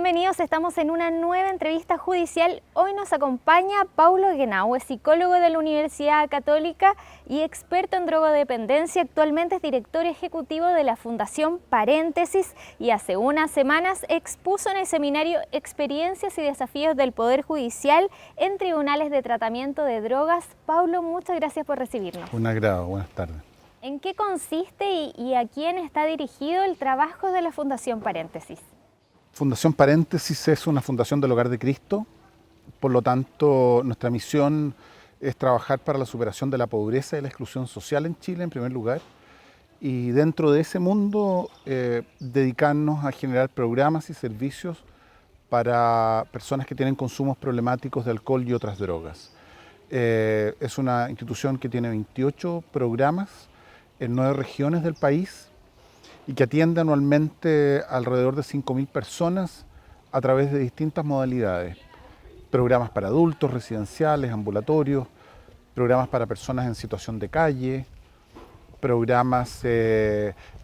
Bienvenidos, estamos en una nueva entrevista judicial. Hoy nos acompaña Paulo Genau, es psicólogo de la Universidad Católica y experto en drogodependencia. Actualmente es director ejecutivo de la Fundación Paréntesis y hace unas semanas expuso en el seminario Experiencias y Desafíos del Poder Judicial en Tribunales de Tratamiento de Drogas. Paulo, muchas gracias por recibirnos. Un agrado, buenas tardes. ¿En qué consiste y a quién está dirigido el trabajo de la Fundación Paréntesis? Fundación Paréntesis es una fundación del Hogar de Cristo, por lo tanto nuestra misión es trabajar para la superación de la pobreza y la exclusión social en Chile en primer lugar, y dentro de ese mundo dedicarnos a generar programas y servicios para personas que tienen consumos problemáticos de alcohol y otras drogas. Es una institución que tiene 28 programas en 9 regiones del país y que atiende anualmente alrededor de 5.000 personas a través de distintas modalidades. Programas para adultos, residenciales, ambulatorios, programas para personas en situación de calle, programas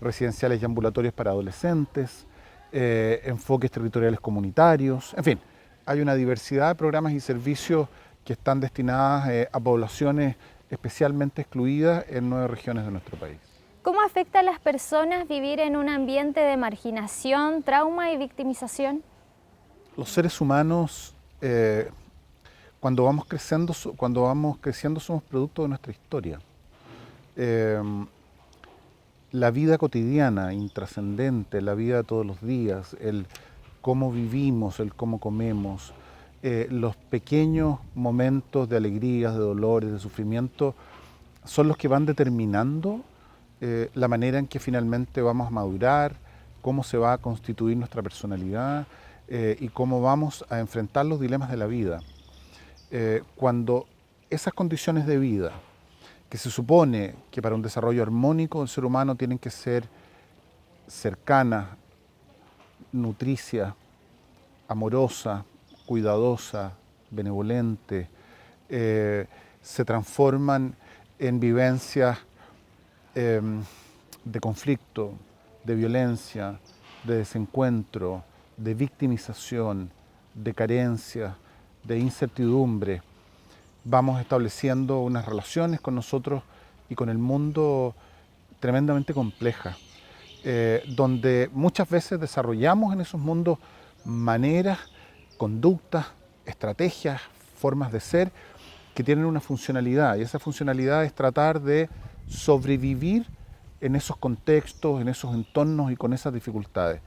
residenciales y ambulatorios para adolescentes, enfoques territoriales comunitarios, en fin, hay una diversidad de programas y servicios que están destinados a poblaciones especialmente excluidas en 9 regiones de nuestro país. ¿Cómo afecta a las personas vivir en un ambiente de marginación, trauma y victimización? Los seres humanos, cuando vamos creciendo somos producto de nuestra historia. La vida cotidiana, intrascendente, la vida de todos los días, el cómo vivimos, el cómo comemos, los pequeños momentos de alegrías, de dolores, de sufrimiento, son los que van determinando la manera en que finalmente vamos a madurar, cómo se va a constituir nuestra personalidad y cómo vamos a enfrentar los dilemas de la vida. Cuando esas condiciones de vida, que se supone que para un desarrollo armónico del ser humano tienen que ser cercanas, nutricias, amorosas, cuidadosas, benevolentes, se transforman en vivencias de conflicto, de violencia, de desencuentro, de victimización, de carencia, de incertidumbre. Vamos estableciendo unas relaciones con nosotros y con el mundo tremendamente complejas, donde muchas veces desarrollamos en esos mundos maneras, conductas, estrategias, formas de ser que tienen una funcionalidad, y esa funcionalidad es tratar de sobrevivir en esos contextos, en esos entornos y con esas dificultades.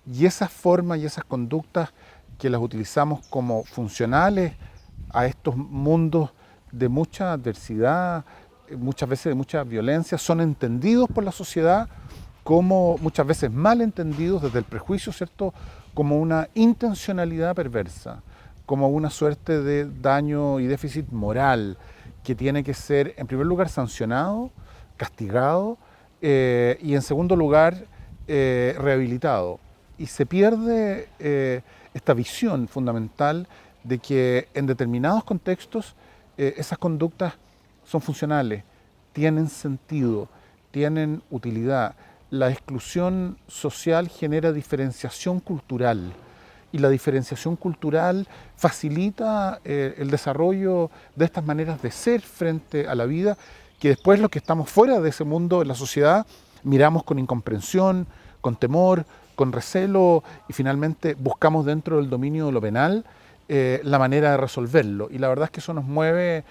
Y esas formas y esas conductas que las utilizamos como funcionales a estos mundos de mucha adversidad, muchas veces de mucha violencia, son entendidos por la sociedad como muchas veces mal entendidos desde el prejuicio, ¿cierto?, como una intencionalidad perversa, como una suerte de daño y déficit moral que tiene que ser, en primer lugar, sancionado, castigado y, en segundo lugar, rehabilitado. Y se pierde esta visión fundamental de que en determinados contextos esas conductas son funcionales, tienen sentido, tienen utilidad. La exclusión social genera diferenciación cultural y la diferenciación cultural facilita el desarrollo de estas maneras de ser frente a la vida, que después los que estamos fuera de ese mundo, en la sociedad, miramos con incomprensión, con temor, con recelo y finalmente buscamos dentro del dominio de lo penal la manera de resolverlo. Y la verdad es que eso nos mueve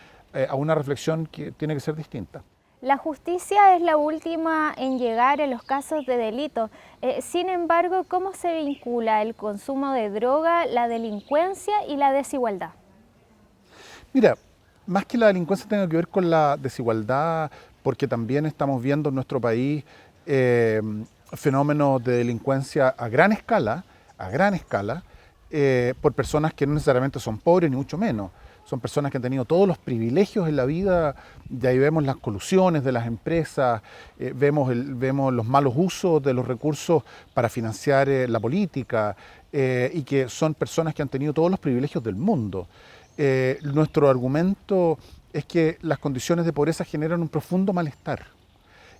a una reflexión que tiene que ser distinta. La justicia es la última en llegar en los casos de delito. Sin embargo, ¿cómo se vincula el consumo de droga, la delincuencia y la desigualdad? Mira, más que la delincuencia tenga que ver con la desigualdad, porque también estamos viendo en nuestro país fenómenos de delincuencia a gran escala, por personas que no necesariamente son pobres ni mucho menos. Son personas que han tenido todos los privilegios en la vida, y ahí vemos las colusiones de las empresas, vemos los malos usos de los recursos para financiar la política, y que son personas que han tenido todos los privilegios del mundo. Nuestro argumento es que las condiciones de pobreza generan un profundo malestar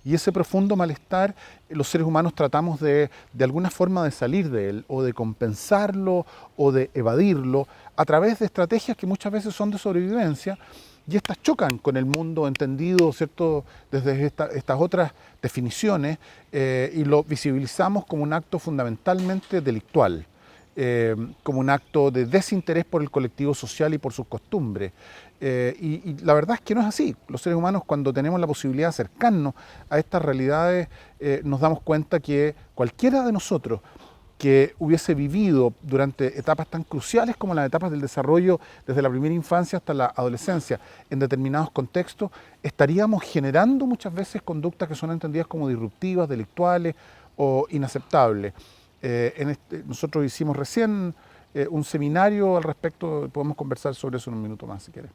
Y ese profundo malestar, los seres humanos tratamos de alguna forma de salir de él, o de compensarlo, o de evadirlo, a través de estrategias que muchas veces son de sobrevivencia, y estas chocan con el mundo entendido, ¿cierto?, desde estas otras definiciones, y lo visibilizamos como un acto fundamentalmente delictual, como un acto de desinterés por el colectivo social y por sus costumbres. Y la verdad es que no es así. Los seres humanos, cuando tenemos la posibilidad de acercarnos a estas realidades, nos damos cuenta que cualquiera de nosotros que hubiese vivido durante etapas tan cruciales como las etapas del desarrollo, desde la primera infancia hasta la adolescencia, en determinados contextos, estaríamos generando muchas veces conductas que son entendidas como disruptivas, delictuales o inaceptables. Nosotros hicimos recién un seminario al respecto, podemos conversar sobre eso en un minuto más si quieres.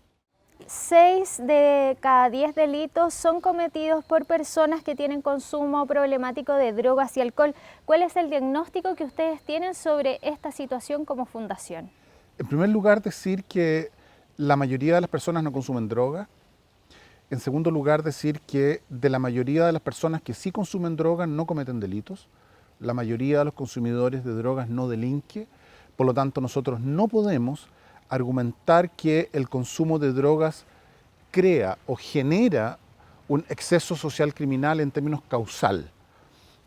6 de cada 10 delitos son cometidos por personas que tienen consumo problemático de drogas y alcohol. ¿Cuál es el diagnóstico que ustedes tienen sobre esta situación como fundación? En primer lugar, decir que la mayoría de las personas no consumen droga. En segundo lugar, decir que de la mayoría de las personas que sí consumen drogas no cometen delitos. La mayoría de los consumidores de drogas no delinque. Por lo tanto, nosotros no podemos argumentar que el consumo de drogas crea o genera un exceso social criminal en términos causal.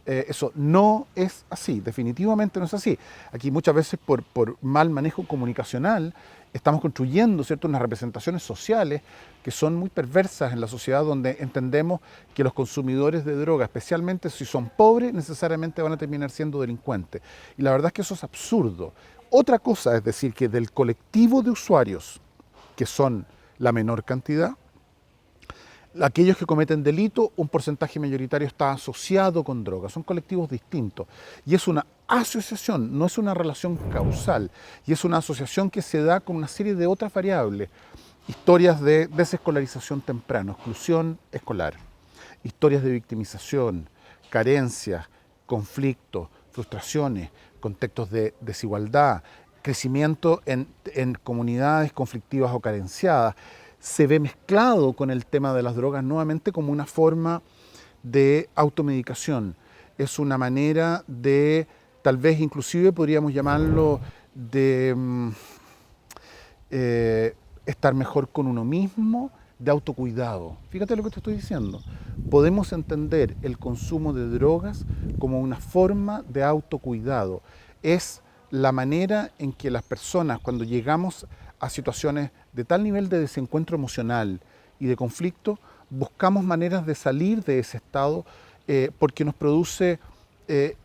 Eso no es así, definitivamente no es así. Aquí muchas veces por mal manejo comunicacional estamos construyendo, ¿cierto?, unas representaciones sociales que son muy perversas en la sociedad, donde entendemos que los consumidores de droga, especialmente si son pobres, necesariamente van a terminar siendo delincuentes. Y la verdad es que eso es absurdo. Otra cosa es decir que del colectivo de usuarios, que son la menor cantidad, aquellos que cometen delito, un porcentaje mayoritario está asociado con drogas. Son colectivos distintos. Y es una asociación, no es una relación causal. Y es una asociación que se da con una serie de otras variables. Historias de desescolarización temprana, exclusión escolar. Historias de victimización, carencias, conflictos, frustraciones, contextos de desigualdad, crecimiento en comunidades conflictivas o carenciadas. Se ve mezclado con el tema de las drogas nuevamente como una forma de automedicación. Es una manera de, tal vez inclusive podríamos llamarlo, de estar mejor con uno mismo, de autocuidado. Fíjate lo que te estoy diciendo. Podemos entender el consumo de drogas como una forma de autocuidado. Es la manera en que las personas, cuando llegamos a situaciones de tal nivel de desencuentro emocional y de conflicto, buscamos maneras de salir de ese estado porque nos produce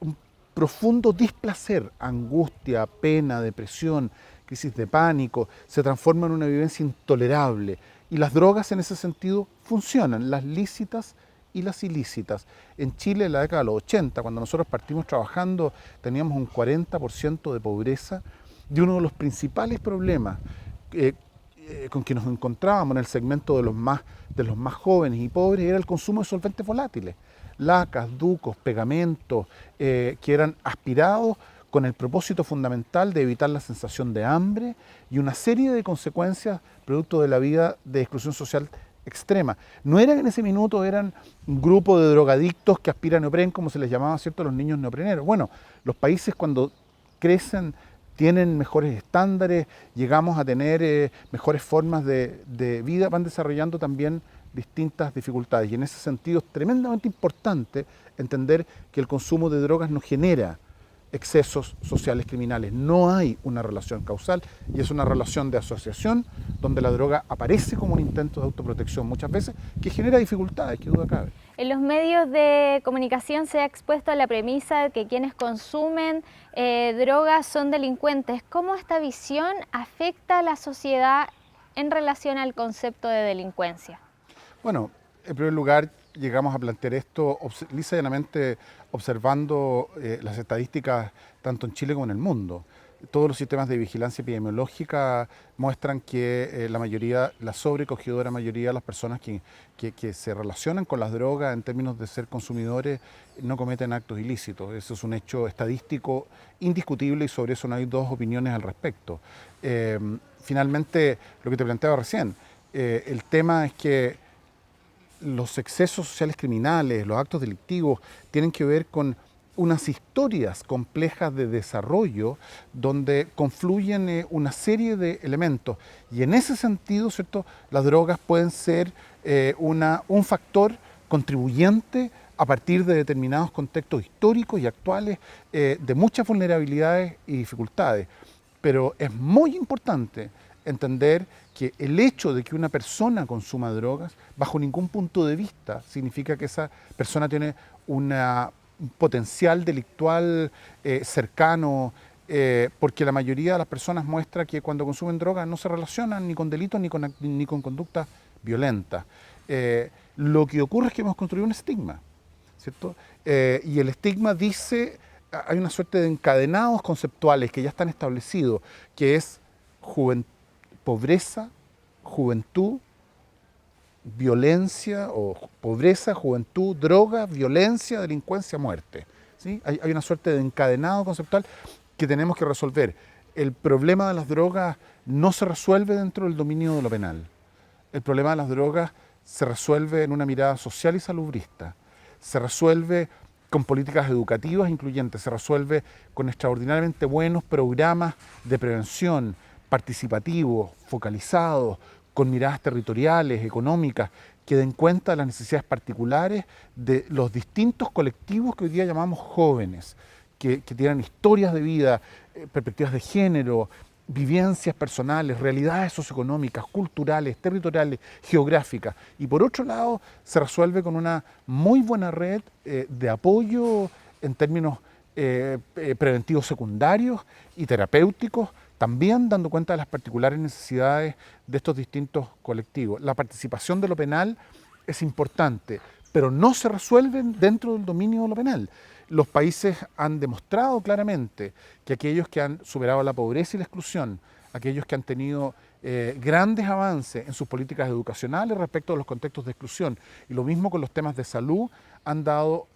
un profundo displacer, angustia, pena, depresión, crisis de pánico, se transforma en una vivencia intolerable. Y las drogas en ese sentido funcionan, las lícitas y las ilícitas. En Chile, en la década de los 80, cuando nosotros partimos trabajando, teníamos un 40% de pobreza, y uno de los principales problemas con que nos encontrábamos en el segmento de los más jóvenes y pobres era el consumo de solventes volátiles, lacas, ducos, pegamentos, que eran aspirados con el propósito fundamental de evitar la sensación de hambre y una serie de consecuencias producto de la vida de exclusión social extrema. No eran en ese minuto, eran un grupo de drogadictos que aspiran neopren, como se les llamaba, ¿cierto?, a los niños neopreneros. Bueno, los países cuando crecen tienen mejores estándares, llegamos a tener mejores formas de vida, van desarrollando también distintas dificultades. Y en ese sentido es tremendamente importante entender que el consumo de drogas no genera excesos sociales criminales. No hay una relación causal y es una relación de asociación donde la droga aparece como un intento de autoprotección muchas veces que genera dificultades, que duda cabe. En los medios de comunicación se ha expuesto a la premisa de que quienes consumen drogas son delincuentes. ¿Cómo esta visión afecta a la sociedad en relación al concepto de delincuencia? Bueno, en primer lugar, llegamos a plantear esto lisa y llanamente observando las estadísticas tanto en Chile como en el mundo. Todos los sistemas de vigilancia epidemiológica muestran que la sobrecogedora mayoría de las personas que se relacionan con las drogas en términos de ser consumidores no cometen actos ilícitos. Eso es un hecho estadístico indiscutible y sobre eso no hay dos opiniones al respecto. Finalmente, lo que te planteaba recién, el tema es que los excesos sociales criminales, los actos delictivos, tienen que ver con unas historias complejas de desarrollo donde confluyen una serie de elementos. Y en ese sentido, ¿cierto?, las drogas pueden ser un factor contribuyente a partir de determinados contextos históricos y actuales de muchas vulnerabilidades y dificultades. Pero es muy importante entender que el hecho de que una persona consuma drogas, bajo ningún punto de vista, significa que esa persona tiene un potencial delictual cercano, porque la mayoría de las personas muestra que cuando consumen drogas no se relacionan ni con delitos ni con conductas violentas. Lo que ocurre es que hemos construido un estigma, ¿cierto? Y el estigma dice, hay una suerte de encadenados conceptuales que ya están establecidos, que es pobreza, juventud, violencia, o pobreza, juventud, droga, violencia, delincuencia, muerte. ¿Sí? Hay una suerte de encadenado conceptual que tenemos que resolver. El problema de las drogas no se resuelve dentro del dominio de lo penal. El problema de las drogas se resuelve en una mirada social y salubrista. Se resuelve con políticas educativas incluyentes, se resuelve con extraordinariamente buenos programas de prevención, participativos, focalizados, con miradas territoriales, económicas, que den cuenta de las necesidades particulares de los distintos colectivos que hoy día llamamos jóvenes, que tienen historias de vida, perspectivas de género, vivencias personales, realidades socioeconómicas, culturales, territoriales, geográficas. Y por otro lado, se resuelve con una muy buena red de apoyo en términos preventivos secundarios y terapéuticos, también dando cuenta de las particulares necesidades de estos distintos colectivos. La participación de lo penal es importante, pero no se resuelve dentro del dominio de lo penal. Los países han demostrado claramente que aquellos que han superado la pobreza y la exclusión, aquellos que han tenido grandes avances en sus políticas educacionales respecto a los contextos de exclusión, y lo mismo con los temas de salud, han dado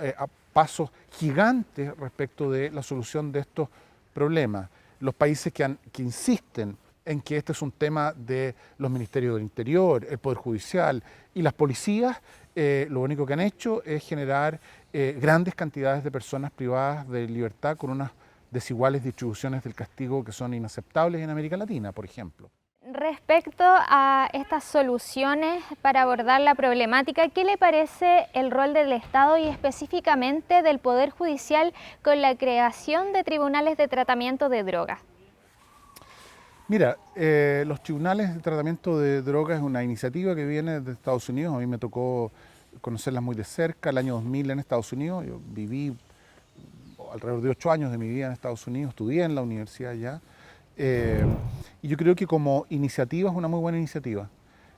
pasos gigantes respecto de la solución de estos problemas. Los países que insisten en que este es un tema de los ministerios del Interior, el Poder Judicial y las policías, lo único que han hecho es generar grandes cantidades de personas privadas de libertad con unas desiguales distribuciones del castigo que son inaceptables en América Latina, por ejemplo. Respecto a estas soluciones para abordar la problemática, ¿qué le parece el rol del Estado y específicamente del Poder Judicial con la creación de tribunales de tratamiento de drogas? Mira, los tribunales de tratamiento de drogas es una iniciativa que viene de Estados Unidos. A mí me tocó conocerlas muy de cerca, el año 2000 en Estados Unidos. Yo viví alrededor de 8 años de mi vida en Estados Unidos, estudié en la universidad allá. Y yo creo que como iniciativa es una muy buena iniciativa.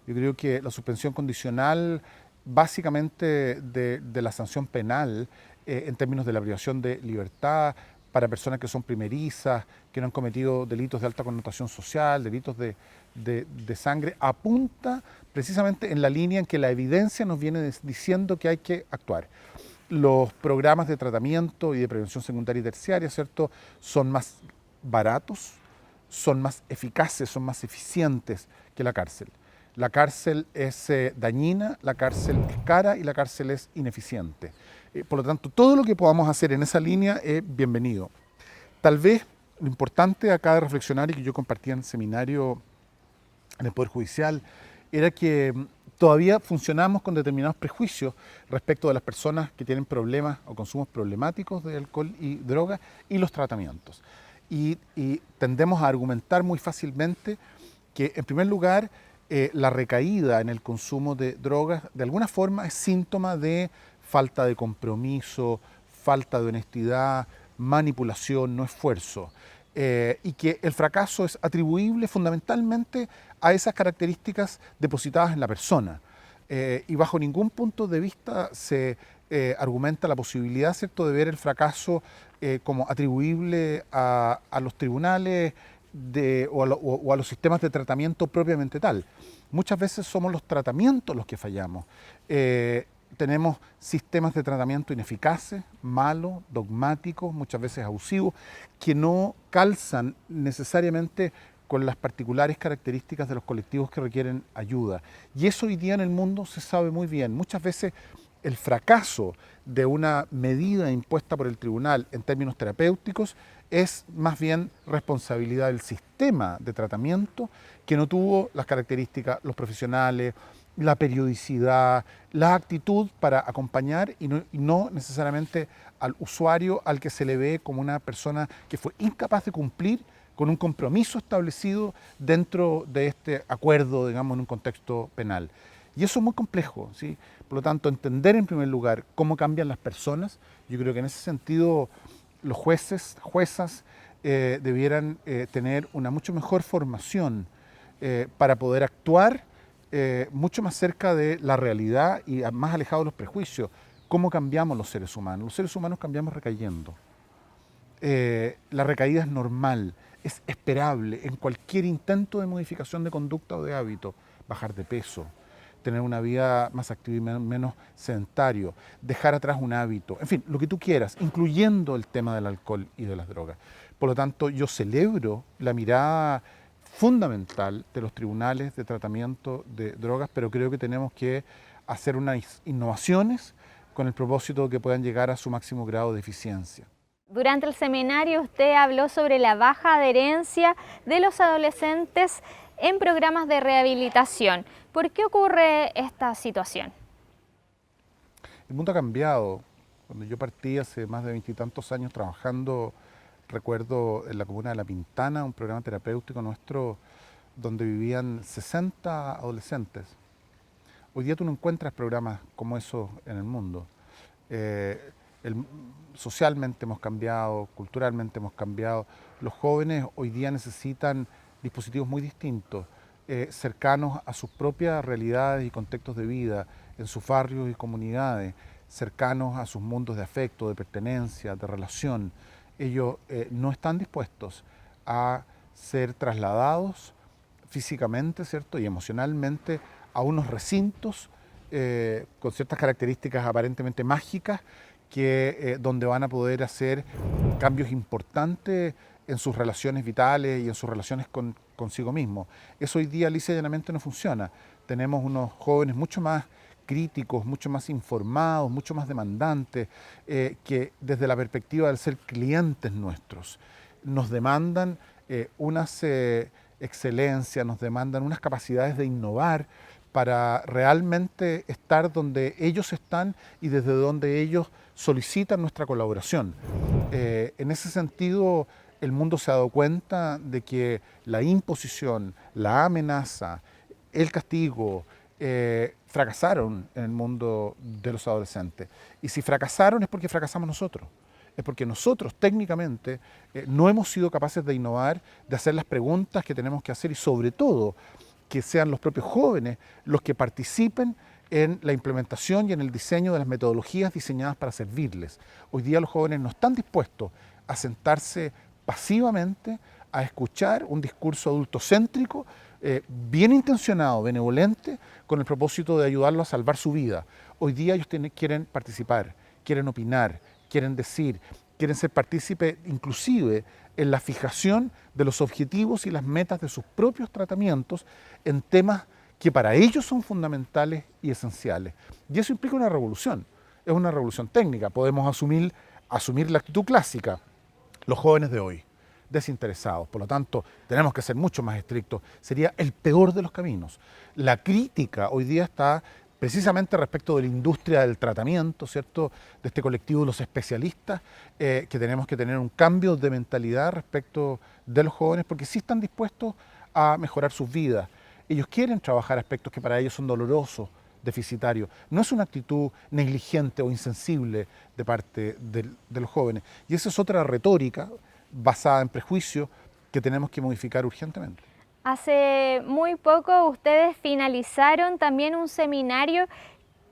Yo creo que la suspensión condicional básicamente de la sanción penal en términos de la privación de libertad para personas que son primerizas, que no han cometido delitos de alta connotación social, delitos de sangre, apunta precisamente en la línea en que la evidencia nos viene diciendo que hay que actuar. Los programas de tratamiento y de prevención secundaria y terciaria, ¿cierto?, son más baratos, son más eficaces, son más eficientes que la cárcel. La cárcel es dañina, la cárcel es cara y la cárcel es ineficiente. Por lo tanto, todo lo que podamos hacer en esa línea es bienvenido. Tal vez lo importante acá de reflexionar, y que yo compartía en el seminario en el Poder Judicial, era que todavía funcionamos con determinados prejuicios respecto de las personas que tienen problemas o consumos problemáticos de alcohol y drogas y los tratamientos. Y tendemos a argumentar muy fácilmente que, en primer lugar, la recaída en el consumo de drogas de alguna forma es síntoma de falta de compromiso, falta de honestidad, manipulación, no esfuerzo. Y que el fracaso es atribuible fundamentalmente a esas características depositadas en la persona. Y bajo ningún punto de vista se argumenta la posibilidad, ¿cierto?, de ver el fracaso como atribuible a los tribunales o a los sistemas de tratamiento propiamente tal. Muchas veces somos los tratamientos los que fallamos. Tenemos sistemas de tratamiento ineficaces, malos, dogmáticos, muchas veces abusivos, que no calzan necesariamente con las particulares características de los colectivos que requieren ayuda. Y eso hoy día en el mundo se sabe muy bien. Muchas veces el fracaso de una medida impuesta por el tribunal en términos terapéuticos es más bien responsabilidad del sistema de tratamiento, que no tuvo las características, los profesionales, la periodicidad, la actitud para acompañar y no necesariamente al usuario al que se le ve como una persona que fue incapaz de cumplir con un compromiso establecido dentro de este acuerdo, digamos, en un contexto penal. Y eso es muy complejo, ¿sí? Por lo tanto, entender en primer lugar cómo cambian las personas, yo creo que en ese sentido los jueces, juezas, debieran tener una mucho mejor formación para poder actuar mucho más cerca de la realidad y más alejado de los prejuicios. ¿Cómo cambiamos los seres humanos? Los seres humanos cambiamos recayendo. La recaída es normal, es esperable en cualquier intento de modificación de conducta o de hábito. Bajar de peso, tener una vida más activa y menos sedentario, dejar atrás un hábito, en fin, lo que tú quieras, incluyendo el tema del alcohol y de las drogas. Por lo tanto, yo celebro la mirada fundamental de los tribunales de tratamiento de drogas, pero creo que tenemos que hacer unas innovaciones con el propósito de que puedan llegar a su máximo grado de eficiencia. Durante el seminario usted habló sobre la baja adherencia de los adolescentes en programas de rehabilitación. ¿Por qué ocurre esta situación? El mundo ha cambiado. Cuando yo partí hace más de 20 y tantos años trabajando, recuerdo en la comuna de La Pintana, un programa terapéutico nuestro donde vivían 60 adolescentes. Hoy día tú no encuentras programas como esos en el mundo. Socialmente hemos cambiado, culturalmente hemos cambiado. Los jóvenes hoy día necesitan dispositivos muy distintos, cercanos a sus propias realidades y contextos de vida, en sus barrios y comunidades, cercanos a sus mundos de afecto, de pertenencia, de relación. Ellos no están dispuestos a ser trasladados físicamente, ¿cierto?, y emocionalmente a unos recintos con ciertas características aparentemente mágicas donde van a poder hacer cambios importantes en sus relaciones vitales y en sus relaciones consigo mismo. Eso hoy día lisa y llanamente no funciona. Tenemos unos jóvenes mucho más críticos, mucho más informados, mucho más demandantes, que desde la perspectiva del ser clientes nuestros, nos demandan unas excelencias, nos demandan unas capacidades de innovar para realmente estar donde ellos están y desde donde ellos solicitan nuestra colaboración. En ese sentido, el mundo se ha dado cuenta de que la imposición, la amenaza, el castigo, fracasaron en el mundo de los adolescentes. Y si fracasaron es porque fracasamos nosotros. Es porque nosotros técnicamente no hemos sido capaces de innovar, de hacer las preguntas que tenemos que hacer y sobre todo que sean los propios jóvenes los que participen en la implementación y en el diseño de las metodologías diseñadas para servirles. Hoy día los jóvenes no están dispuestos a sentarse pasivamente a escuchar un discurso adultocéntrico, bien intencionado, benevolente, con el propósito de ayudarlos a salvar su vida. Hoy día ellos quieren participar, quieren opinar, quieren decir, quieren ser partícipes inclusive en la fijación de los objetivos y las metas de sus propios tratamientos en temas que para ellos son fundamentales y esenciales. Y eso implica una revolución, es una revolución técnica. Podemos asumir la actitud clásica, los jóvenes de hoy, desinteresados, por lo tanto tenemos que ser mucho más estrictos, sería el peor de los caminos. La crítica hoy día está precisamente respecto de la industria del tratamiento, ¿cierto?, de este colectivo de los especialistas, que tenemos que tener un cambio de mentalidad respecto de los jóvenes, porque sí están dispuestos a mejorar sus vidas. Ellos quieren trabajar aspectos que para ellos son dolorosos, deficitarios. No es una actitud negligente o insensible de parte de los jóvenes. Y esa es otra retórica basada en prejuicios que tenemos que modificar urgentemente. Hace muy poco ustedes finalizaron también un seminario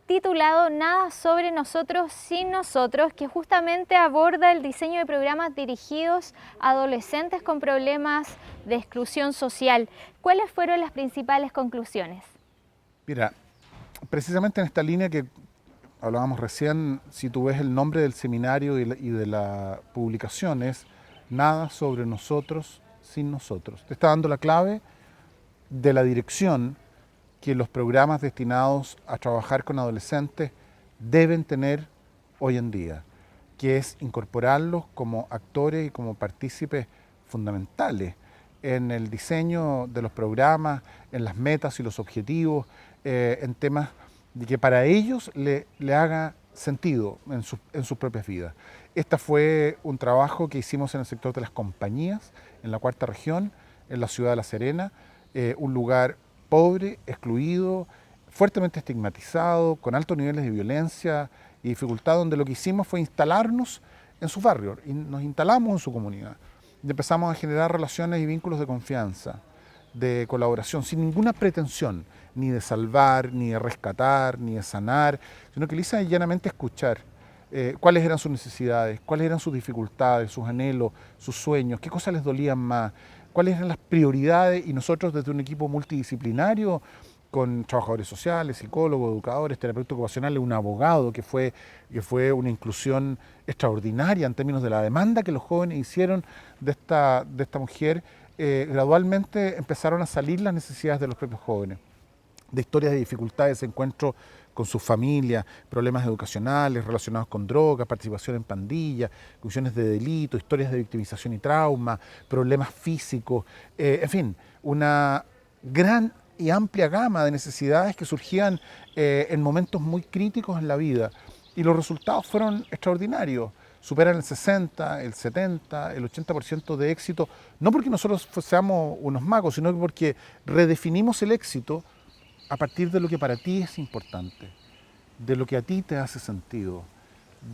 titulado Nada sobre nosotros sin nosotros, que justamente aborda el diseño de programas dirigidos a adolescentes con problemas de exclusión social. ¿Cuáles fueron las principales conclusiones? Mira, precisamente en esta línea que hablábamos recién, si tú ves el nombre del seminario y de la publicación es Nada sobre nosotros sin nosotros. Te está dando la clave de la dirección que los programas destinados a trabajar con adolescentes deben tener hoy en día, que es incorporarlos como actores y como partícipes fundamentales en el diseño de los programas, en las metas y los objetivos, en temas de que para ellos le haga sentido en sus propias vidas. Este fue un trabajo que hicimos en el sector de las compañías, en la cuarta región, en la ciudad de La Serena, un lugar pobre, excluido, fuertemente estigmatizado, con altos niveles de violencia y dificultad, donde lo que hicimos fue instalarnos en su barrio, y nos instalamos en su comunidad. Y empezamos a generar relaciones y vínculos de confianza, de colaboración, sin ninguna pretensión, ni de salvar, ni de rescatar, ni de sanar, sino que lisa y llanamente escuchar cuáles eran sus necesidades, cuáles eran sus dificultades, sus anhelos, sus sueños, qué cosas les dolían más, cuáles eran las prioridades, y nosotros desde un equipo multidisciplinario, con trabajadores sociales, psicólogos, educadores, terapeutas ocupacionales, un abogado, que fue una inclusión extraordinaria en términos de la demanda que los jóvenes hicieron de esta mujer. Gradualmente empezaron a salir las necesidades de los propios jóvenes, de historias de dificultades, encuentro con sus familias, problemas educacionales relacionados con drogas, participación en pandillas, cuestiones de delito, historias de victimización y trauma, problemas físicos, en fin, una gran y amplia gama de necesidades que surgían en momentos muy críticos en la vida, y los resultados fueron extraordinarios. Superan el 60, el 70, el 80% de éxito, no porque nosotros seamos unos magos, sino porque redefinimos el éxito a partir de lo que para ti es importante, de lo que a ti te hace sentido,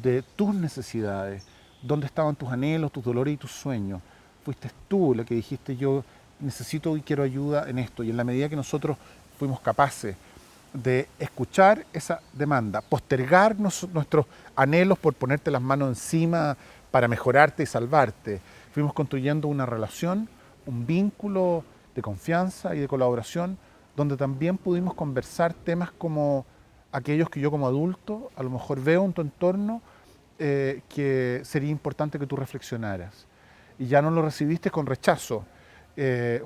de tus necesidades, dónde estaban tus anhelos, tus dolores y tus sueños. Fuiste tú la que dijiste: yo necesito y quiero ayuda en esto. Y en la medida que nosotros fuimos capaces de escuchar esa demanda, postergar nuestros anhelos por ponerte las manos encima para mejorarte y salvarte, fuimos construyendo una relación, un vínculo de confianza y de colaboración, donde también pudimos conversar temas como aquellos que yo como adulto a lo mejor veo en tu entorno que sería importante que tú reflexionaras. Y ya no lo recibiste con rechazo,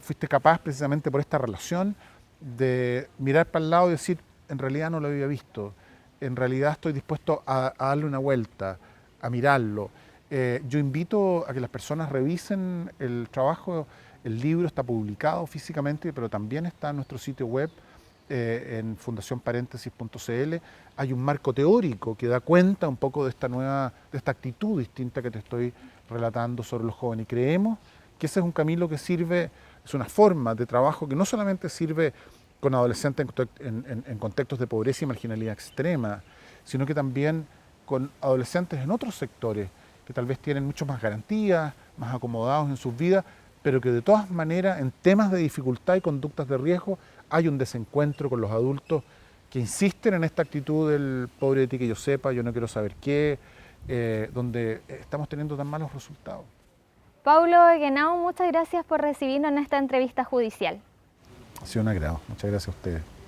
fuiste capaz precisamente por esta relación de mirar para el lado y decir: en realidad no lo había visto, en realidad estoy dispuesto a darle una vuelta, a mirarlo. Yo invito a que las personas revisen el trabajo. El libro está publicado físicamente, pero también está en nuestro sitio web, en fundacionparéntesis.cl. Hay un marco teórico que da cuenta un poco de esta actitud distinta que te estoy relatando sobre los jóvenes. Y creemos que ese es un camino que sirve, es una forma de trabajo que no solamente sirve con adolescentes en contextos de pobreza y marginalidad extrema, sino que también con adolescentes en otros sectores que tal vez tienen mucho más garantías, más acomodados en sus vidas, pero que de todas maneras en temas de dificultad y conductas de riesgo hay un desencuentro con los adultos que insisten en esta actitud del pobre de ti que yo sepa, yo no quiero saber qué, donde estamos teniendo tan malos resultados. Paulo Guenao, muchas gracias por recibirnos en esta entrevista judicial. Ha sido un agrado, muchas gracias a ustedes.